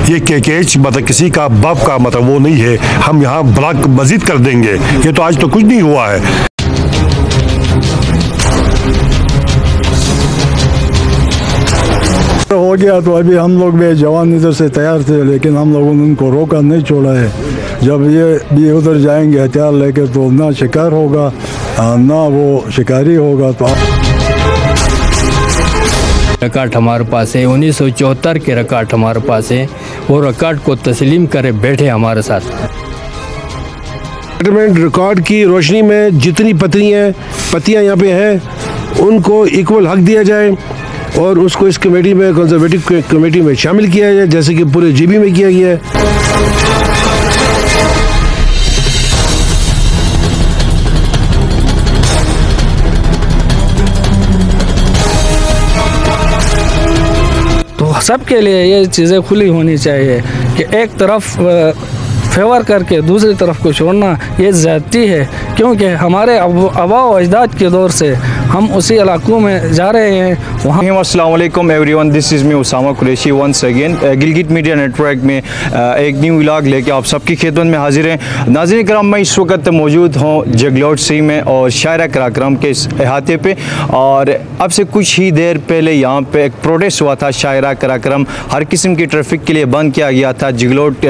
ये KKH मतलब किसी का बाप का मतलब वो नहीं है, हम यहाँ ब्लॉक मजीद कर देंगे, ये तो आज तो कुछ नहीं हुआ है। हो गया तो अभी हम लोग भी जवान इधर से तैयार थे, लेकिन हम लोगों ने उनको रोका नहीं, छोड़ा है। जब ये भी उधर जाएंगे हथियार लेकर तो ना शिकार होगा ना वो शिकारी होगा। तो रिकॉर्ड हमारे पास है, 1974 के रिकॉर्ड हमारे पास है, वो रिकॉर्ड को तस्लीम करे बैठे हमारे साथ। सेटलमेंट रिकॉर्ड की रोशनी में जितनी पत्तियाँ यहाँ पे हैं उनको इक्वल हक दिया जाए और उसको इस कमेटी में, कंजर्वेटिव कमेटी में शामिल किया जाए, जैसे कि पूरे GB में किया गया है। तो सबके लिए ये चीज़ें खुली होनी चाहिए कि एक तरफ फेवर करके दूसरी तरफ को छोड़ना ये ज़्यादती है, क्योंकि हमारे आबा व अजदाद के दौर से हम उसी इलाकों में जा रहे हैं वहाँ। अस्सलाम वालेकुम everyone, this is me Usama Qureshi once again. Gilgit media network में एक न्यू व्लॉग लेके आप सबकी खिदमत में हाजिर हैं। नाज़रीन कराम, मैं इस वक्त मौजूद हूँ जगलोट सी में और शायरा कराक्रम के इस अहाते पे, और अब से कुछ ही देर पहले यहाँ पे एक प्रोटेस्ट हुआ था। शायरा कराक्रम हर किस्म की ट्रैफिक के लिए बंद किया गया था जगलोट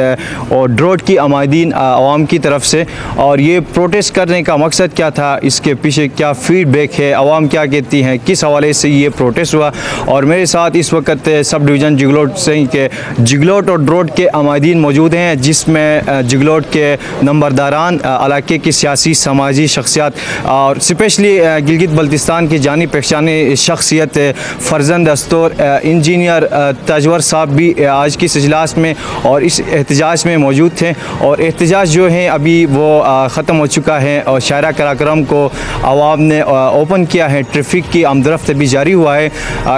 और ड्रोट की आमादीन आवाम की तरफ से। और ये प्रोटेस्ट करने का मकसद क्या था, इसके पीछे क्या फीडबैक है, आवाम क्या कहती हैं, किस हवाले से ये प्रोटेस्ट हुआ। और मेरे साथ इस वक्त सब डिवीज़न जगलोट से के जगलोट और ड्रोट के आमादीन मौजूद हैं, जिसमें जगलोट के नंबरदारान, इलाके की सियासी समाजी शख्सियात और स्पेशली गिलगित बल्तिस्तान की जानी पहचानी शख्सियत फरजंद अस्तोर इंजीनियर ताजवर साहब भी आज की इस इजलास में और इस एहतजाज में मौजूद थे। और एहतजाज जो है अभी वो ख़त्म हो चुका है और शायरा कराक्रम को आवाम ने ओपन किया है, ट्रैफिक की आमदरफ्त भी जारी हुआ है।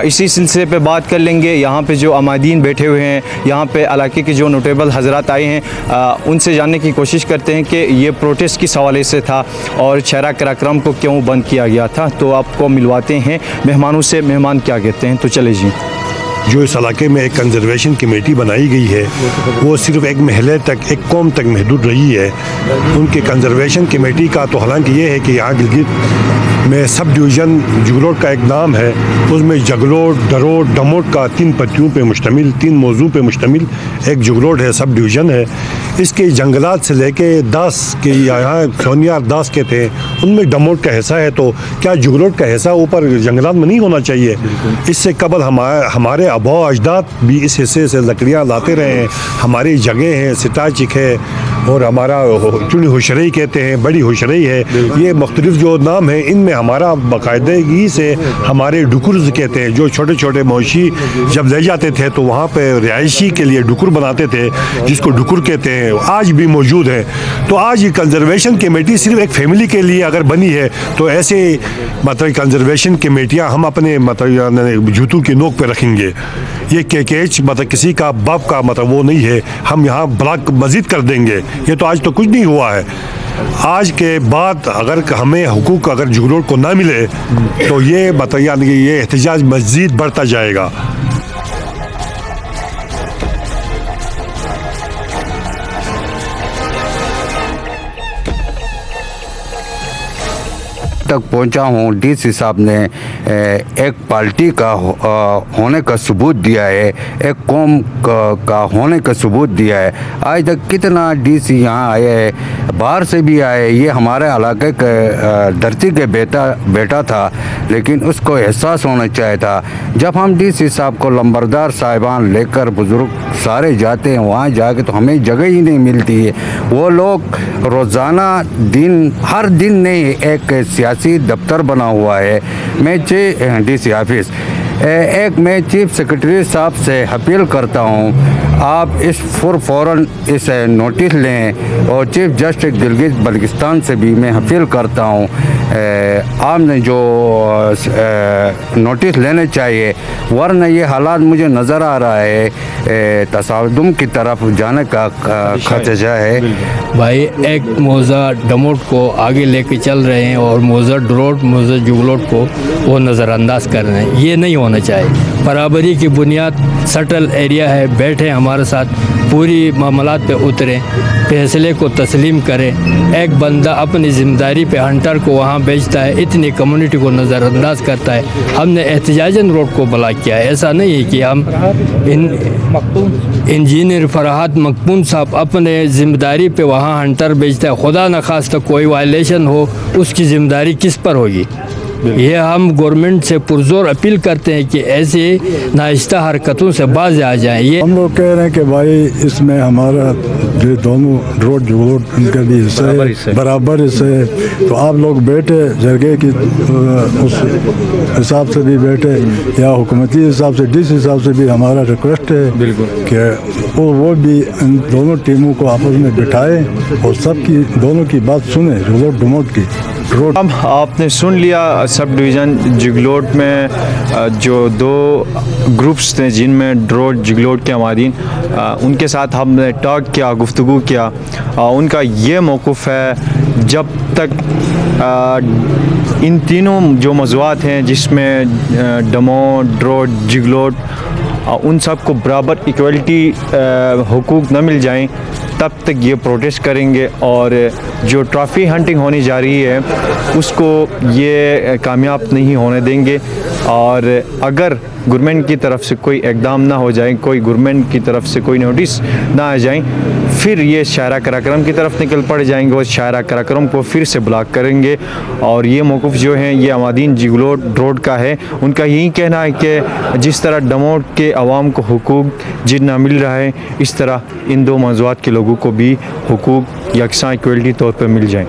इसी सिलसिले पे बात कर लेंगे। यहाँ पे जो आमादीन बैठे हुए हैं, यहाँ पे इलाके के जो नोटेबल हजरात आए हैं, उनसे जानने की कोशिश करते हैं कि ये प्रोटेस्ट किस हवाले से था और शायरा कराक्रम को क्यों बंद किया गया था। तो आपको मिलवाते हैं मेहमानों से, मेहमान क्या कहते हैं। तो चले जी। जो इस इलाके में एक कंजर्वेशन कमेटी बनाई गई है वो सिर्फ एक महले तक, एक कौम तक महदूद रही है। उनके कंजर्वेशन कमेटी का तो हालांकि ये है कि यहाँ गिलगित में सब डिवीज़न जगलोट का एक नाम है, उसमें जगलोट, डरोट, डमोट का 3 पत्तियों पे मुश्तमिल, 3 मौजू पे मुश्तमिल एक जगलोट है, सब डिवीज़न है। इसके जंगलात से लेके 10 के यहाँ सोनियार 10 के थे, उनमें डमोट का हिस्सा है। तो क्या जगलोट का हिस्सा ऊपर जंगलात में नहीं होना चाहिए? इससे कबल हमारे आबा अजदाद भी इस हिस्से से लकड़ियाँ लाते रहे हैं। हमारी जगह हैं, सिताचिक है और हमारा चुनी हुशरई कहते हैं, बड़ी हुशरई है, ये मुख्तलिफ जो नाम है, इनमें हमारा बाकायदगी से हमारे डुकुर्स कहते हैं। जो छोटे छोटे मवेशी जब ले जाते थे तो वहाँ पे रिहायशी के लिए डुकुर बनाते थे, जिसको डुकुर कहते हैं, आज भी मौजूद है। तो आज ये कंजर्वेशन कमेटी सिर्फ एक फैमिली के लिए अगर बनी है तो ऐसे मतलब कंजर्वेशन कमेटियाँ हम अपने मतलब जूतों की नोक पे रखेंगे। ये KKH मतलब किसी का बाप का मतलब वो नहीं है, हम यहाँ ब्लॉक मजीद कर देंगे, ये तो आज तो कुछ नहीं हुआ है। आज के बाद अगर हमें हुकूक अगर जगलोट को ना मिले तो ये मतलब ये एहतजाज मजीद बढ़ता जाएगा। तक पहुंचा हूं। DC साहब ने एक पार्टी का होने का सबूत दिया है, एक कौम का होने का सबूत दिया है। आज तक कितना DC यहाँ आए हैं, बाहर से भी आए, ये हमारे इलाके के धरती के बेटा था, लेकिन उसको एहसास होना चाहिए था। जब हम DC साहब को लंबरदार साहिबान लेकर बुजुर्ग सारे जाते हैं, वहाँ जाके तो हमें जगह ही नहीं मिलती है। वो लोग रोज़ाना हर दिन नहीं, एक सियासी दफ्तर बना हुआ है। मैं DC ऑफिस मैं चीफ सेक्रेटरी साहब से अपील करता हूँ, आप इस फ़ौरन इस नोटिस लें। और चीफ जस्टिस गिलगित बल्तिस्तान से भी मैं अपील करता हूँ, आपने जो नोटिस लेने चाहिए, वरना ये हालात मुझे नज़र आ रहा है तसादुम की तरफ जाने का खदशा है। भाई एक मौज़ा डमोट को आगे लेके चल रहे हैं और मौज़ा ड्रोट मौज़ा जुगलोट को वो नज़रअंदाज कर रहे हैं। ये नहीं होना चाहिए। बराबरी की बुनियाद सटल एरिया है, बैठे हमारे साथ पूरी मामलात पे उतरें, फैसले को तस्लीम करें। एक बंदा अपनी ज़िम्मेदारी पे हंटर को वहाँ बेचता है, इतनी कम्युनिटी को नज़रअंदाज करता है। हमने एहतजाजन रोड को ब्लॉक किया है। ऐसा नहीं है कि हम इंजीनियर फरहाद मकबून साहब अपने ज़िम्मेदारी पे वहाँ हंटर बेचता है। खुदा न खास्ता कोई वायलेशन हो, उसकी ज़िम्मेदारी किस पर होगी? ये हम गवर्नमेंट से पुरजोर अपील करते हैं कि ऐसे नाइस्ता हरकतों से बाज आ जाएं। ये हम लोग कह रहे हैं कि भाई इसमें हमारा जो दोनों रोड जुगलोट उनका भी हिस्सा है, बराबर हिस्सा है। तो आप लोग बैठे जगह की उस हिसाब से भी बैठे, या हुकूमती हिसाब से जिस हिसाब से भी हमारा रिक्वेस्ट है कि वो भी इन दोनों टीमों को आपस में बिठाए और सबकी दोनों की बात सुने, जुगलोट डमोट की। अब आपने सुन लिया सब डिवीज़न जिगलोट में जो दो ग्रुप्स थे जिनमें ड्रोट जिगलोट के हमारीन, उनके साथ हमने टॉक किया, गुफ्तगू किया। उनका ये मौक़िफ़ है जब तक इन तीनों जो मौज़ूआत हैं जिसमें डमो ड्रोट जिगलोट उन सब को बराबर इक्वलिटी हुकूक न मिल जाएं, तब तक ये प्रोटेस्ट करेंगे। और जो ट्रॉफी हंटिंग होनी जा रही है उसको ये कामयाब नहीं होने देंगे। और अगर गवर्नमेंट की तरफ से कोई इक़दाम ना हो जाए, कोई गवर्नमेंट की तरफ से कोई नोटिस ना आ जाए, फिर ये शायरा कराक्रम की तरफ निकल पड़ जाएंगे और शायरा कराक्रम को फिर से ब्लॉक करेंगे। और ये मौक़िफ़ जो हैं ये अमादीन जिगलोट ड्रोट का है। उनका यही कहना है कि जिस तरह डमोट के अवाम को हुकूक जितना मिल रहा है, इस तरह इन दो मौज़ूआत के लोगों को भी हुकूक यकसां इक्वलिटी तौर पर मिल जाएँ।